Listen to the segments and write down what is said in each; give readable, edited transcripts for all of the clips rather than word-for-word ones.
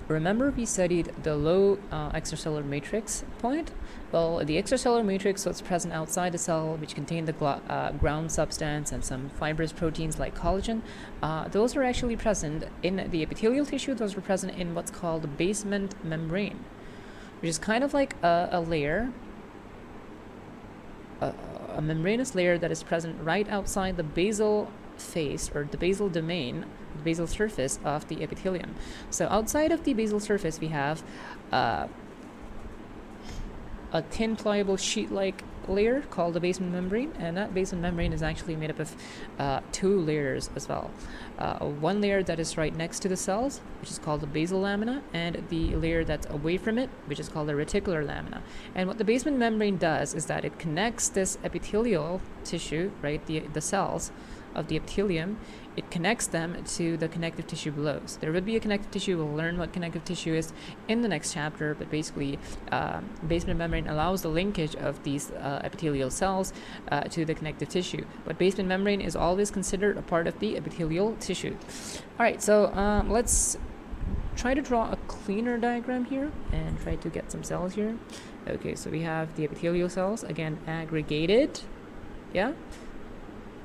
remember we studied the low extracellular matrix point? Well, the extracellular matrix, what's present outside the cell, which contain the ground substance and some fibrous proteins like collagen, those are actually present in the epithelial tissue. Those are present in what's called the basement membrane, which is kind of like a layer, a membranous layer that is present right outside the basal face or the basal domain, the basal surface of the epithelium. So outside of the basal surface, we have a thin pliable sheet-like layer called the basement membrane, and that basement membrane is actually made up of two layers as well. One layer that is right next to the cells, which is called the basal lamina, and the layer that's away from it, which is called the reticular lamina. And what the basement membrane does is that it connects this epithelial tissue, right, the cells of the epithelium, it connects them to the connective tissue below. So there would be a connective tissue. We'll learn what connective tissue is in the next chapter, but basically basement membrane allows the linkage of these epithelial cells to the connective tissue. But basement membrane is always considered a part of the epithelial tissue. All right, so let's try to draw a cleaner diagram here and try to get some cells here. Okay, so we have the epithelial cells, again, aggregated, yeah?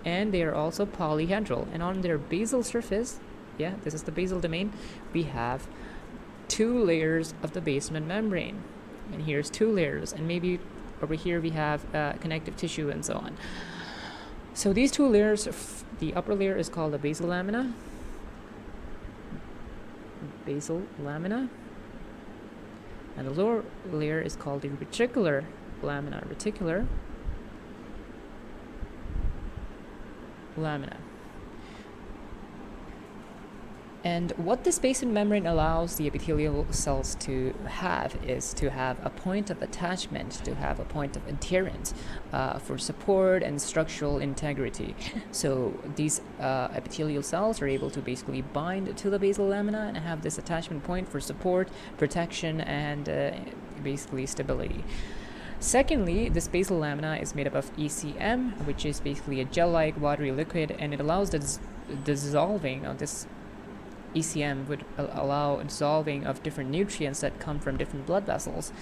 And they are also polyhedral, and on their basal surface, yeah, this is the basal domain, we have two layers of the basement membrane, and here's two layers, and maybe over here we have connective tissue and so on. So these two layers, the upper layer is called the basal lamina, and the lower layer is called the reticular lamina, And what this basement membrane allows the epithelial cells to have is to have a point of attachment, to have a point of adherence for support and structural integrity. So these epithelial cells are able to basically bind to the basal lamina and have this attachment point for support, protection, and basically stability. Secondly, this basal lamina is made up of ECM, which is basically a gel-like watery liquid, and it allows the dissolving of this ECM would allow dissolving of different nutrients that come from different blood vessels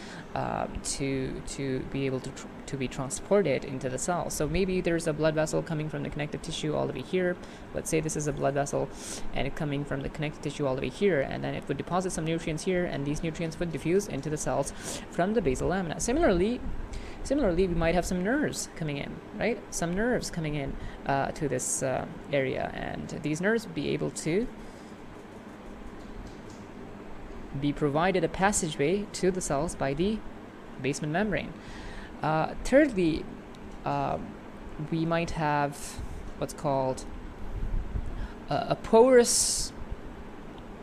to be able to be transported into the cell. So maybe there's a blood vessel coming from the connective tissue all the way here. Let's say this is a blood vessel and it coming from the connective tissue all the way here, and then it would deposit some nutrients here, and these nutrients would diffuse into the cells from the basal lamina. Similarly, we might have some nerves coming in, right? Some nerves coming in to this area, and these nerves would be able to be provided a passageway to the cells by the basement membrane. Thirdly, we might have what's called a porous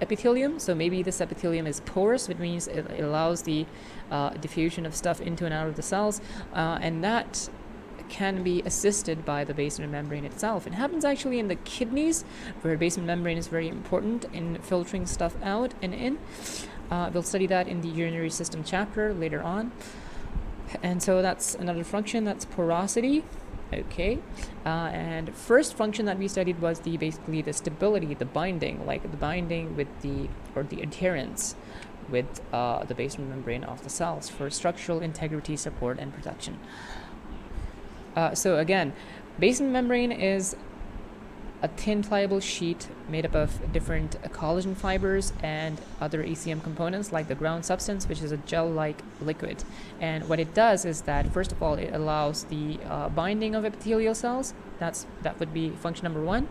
epithelium. So maybe this epithelium is porous, which means it allows the diffusion of stuff into and out of the cells, and that can be assisted by the basement membrane itself. It happens actually in the kidneys, where basement membrane is very important in filtering stuff out and in. We'll study that in the urinary system chapter later on. And so that's another function, that's porosity. Okay, and first function that we studied was basically the stability, the binding, like the binding with the adherence with the basement membrane of the cells for structural integrity, support, and protection. So again, basement membrane is a thin pliable sheet made up of different collagen fibers and other ECM components like the ground substance, which is a gel-like liquid. And what it does is that, first of all, it allows the binding of epithelial cells. That would be function number one.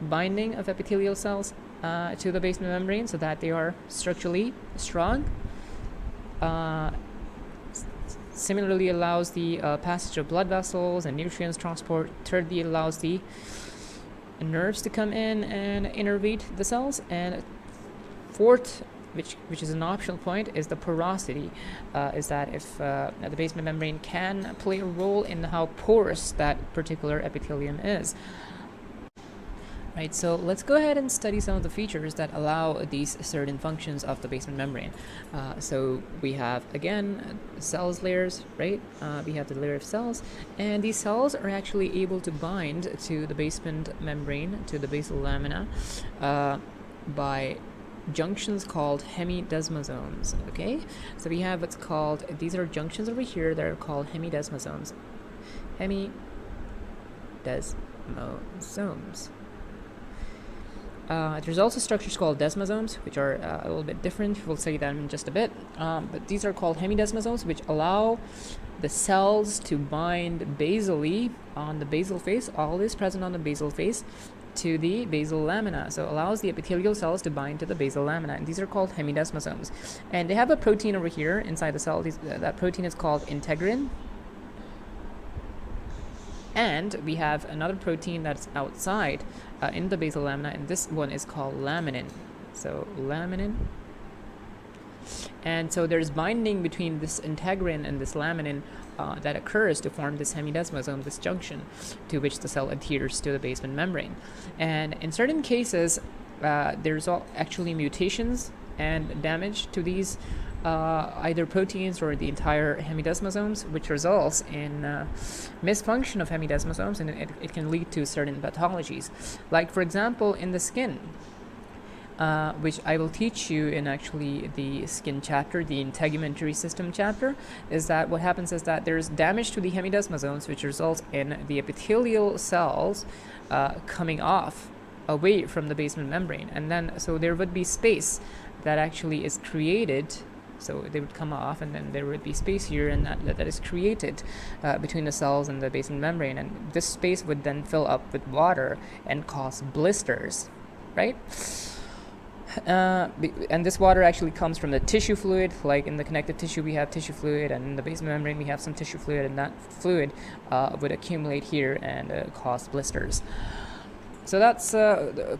Binding of epithelial cells to the basement membrane so that they are structurally strong. Similarly, allows the passage of blood vessels and nutrients transport. Thirdly, it allows the nerves to come in and innervate the cells. And fourth, which is an optional point, is the porosity. Is that if the basement membrane can play a role in how porous that particular epithelium is. Right, so let's go ahead and study some of the features that allow these certain functions of the basement membrane. So we have, again, cells layers, right? We have the layer of cells, and these cells are actually able to bind to the basement membrane, to the basal lamina, by junctions called hemidesmosomes. Okay, so we have what's called, these are junctions over here that are called hemidesmosomes. Hemidesmosomes. There's also structures called desmosomes, which are a little bit different. We'll study them in just a bit. But these are called hemidesmosomes, which allow the cells to bind basally on the basal face, all is present on the basal face, to the basal lamina. So it allows the epithelial cells to bind to the basal lamina, and these are called hemidesmosomes. And they have a protein over here inside the cell. That protein is called integrin. And we have another protein that's outside in the basal lamina, and this one is called laminin. So laminin. And so there's binding between this integrin and this laminin that occurs to form this hemidesmosome, this junction to which the cell adheres to the basement membrane. And in certain cases, there's actually mutations and damage to these either proteins or the entire hemidesmosomes, which results in misfunction of hemidesmosomes, and it can lead to certain pathologies. Like, for example, in the skin, which I will teach you in actually the skin chapter, the integumentary system chapter, is that what happens is that there's damage to the hemidesmosomes, which results in the epithelial cells coming off away from the basement membrane, and then so there would be space that actually is created. So they would come off, and then there would be space here, and that is created between the cells and the basement membrane, and this space would then fill up with water and cause blisters, right? And this water actually comes from the tissue fluid. Like in the connective tissue we have tissue fluid, and in the basement membrane we have some tissue fluid, and that fluid would accumulate here and cause blisters. So that's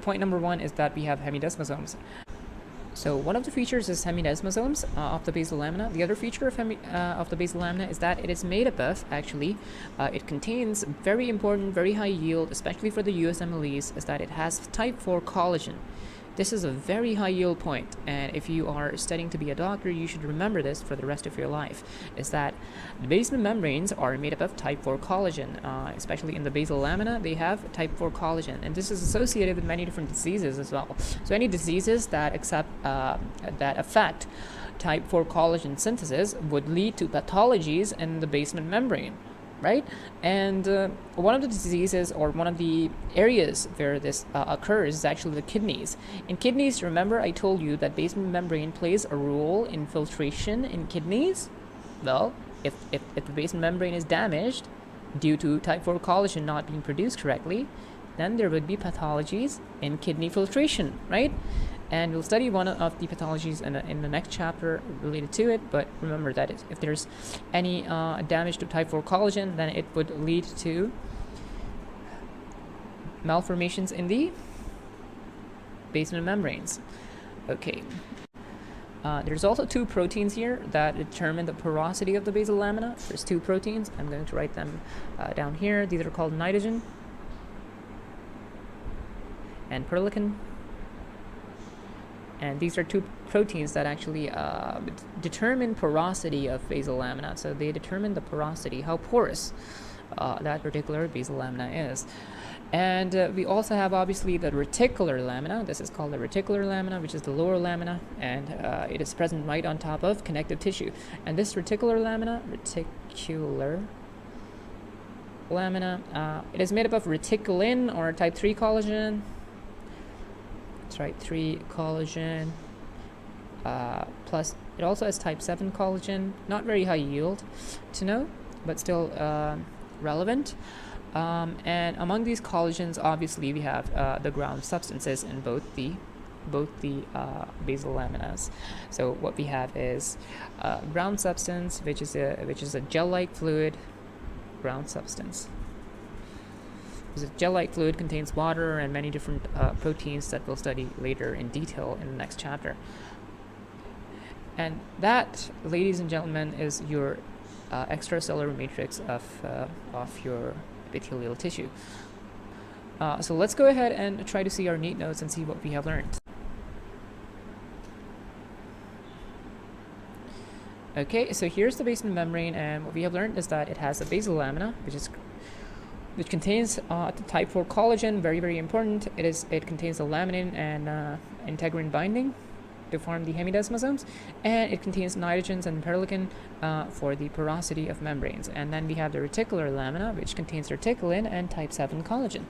point number one, is that we have hemidesmosomes. So one of the features is hemidesmosomes of the basal lamina. The other feature of the basal lamina is that it is made up of, actually, it contains very important, very high yield, especially for the USMLEs, is that it has type 4 collagen. This is a very high yield point, and if you are studying to be a doctor, you should remember this for the rest of your life, is that the basement membranes are made up of type 4 collagen, especially in the basal lamina. They have type 4 collagen, and this is associated with many different diseases as well. So any diseases that affect type 4 collagen synthesis would lead to pathologies in the basement membrane, right? And one of the diseases, or one of the areas where this occurs, is actually the kidneys. In kidneys, remember I told you that basement membrane plays a role in filtration in kidneys? Well, if the basement membrane is damaged due to type 4 collagen not being produced correctly, then there would be pathologies in kidney filtration, right? And we'll study one of the pathologies in the next chapter related to it. But remember that if there's any damage to type 4 collagen, then it would lead to malformations in the basement membranes. Okay. There's also two proteins here that determine the porosity of the basal lamina. There's two proteins. I'm going to write them down here. These are called nitogen and perlecan. And these are two proteins that actually determine porosity of basal lamina. So they determine the porosity, how porous that particular basal lamina is. And we also have, obviously, the reticular lamina. This is called the reticular lamina, which is the lower lamina, and it is present right on top of connective tissue. And this reticular lamina, it is made up of reticulin, or type 3 collagen. That's right, 3 collagen, plus it also has type 7 collagen, not very high yield to know, but still relevant. And among these collagens, obviously, we have the ground substances in both the basal laminas. So what we have is ground substance, which is a gel-like fluid. Ground substance. The gel-like fluid contains water and many different proteins that we'll study later in detail in the next chapter. And that, ladies and gentlemen, is your extracellular matrix of your epithelial tissue. So let's go ahead and try to see our neat notes and see what we have learned. Okay, so here's the basement membrane, and what we have learned is that it has a basal lamina, which contains type 4 collagen, very, very important. It contains the laminin and integrin binding. to form the hemidesmosomes, and it contains nitrogens and perlecan for the porosity of membranes. And then we have the reticular lamina, which contains reticulin and type 7 collagen.